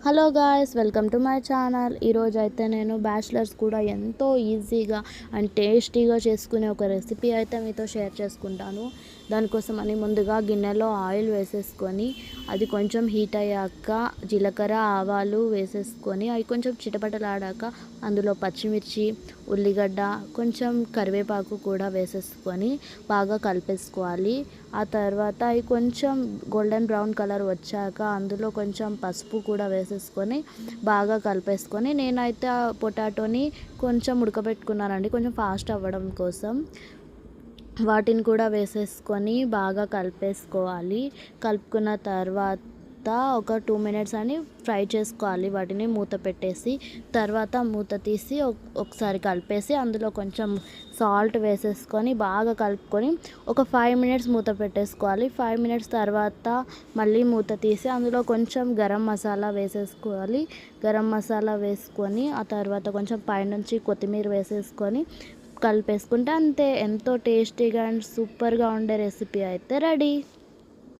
Hello guys, welcome to my channel. ఈరోజు అయితే నేను బ్యాచిలర్స్ కూడా ఎంతో ఈజీగా అండ్ టేస్టీగా చేసుకునే ఒక రెసిపీ అయితే మీతో షేర్ చేసుకుంటాను. దానికోసం అని ముందుగా గిన్నెలో ఆయిల్ వేసేసుకొని అది కొంచెం హీట్ అయ్యాక జీలకర్ర ఆవాలు వేసేసుకొని అవి కొంచెం చిటపటలాడాక అందులో పచ్చిమిర్చి, ఉల్లిగడ్డ, కొంచెం కరివేపాకు కూడా వేసేసుకొని బాగా కలిపేసుకోవాలి. ఆ తర్వాత అవి కొంచెం గోల్డెన్ బ్రౌన్ కలర్ వచ్చాక అందులో కొంచెం పసుపు కూడా వేసేసుకొని బాగా కలిపేసుకొని నేనైతే ఆ పొటాటోని కొంచెం ఉడకబెట్టుకున్నానండి, కొంచెం ఫాస్ట్ అవ్వడం కోసం. వాటిని కూడా వేసేసుకొని బాగా కలిపేసుకోవాలి. కలుపుకున్న తర్వాత ఒక 2 మినిట్స్ అని ఫ్రై చేసుకోవాలి. వాటిని మూత పెట్టేసి తర్వాత మూత తీసి ఒకసారి కలిపేసి అందులో కొంచెం సాల్ట్ వేసేసుకొని బాగా కలుపుకొని ఒక 5 మినిట్స్ మూత పెట్టేసుకోవాలి. 5 మినిట్స్ తర్వాత మళ్ళీ మూత తీసి అందులో కొంచెం గరం మసాలా వేసేసుకోవాలి. గరం మసాలా వేసుకొని ఆ తర్వాత కొంచెం పైనుంచి కొత్తిమీర వేసేసుకొని కలిపేసుకుంటే అంతే. ఎంతో టేస్టీగా అండ్ సూపర్గా ఉండే రెసిపీ అయితే రెడీ.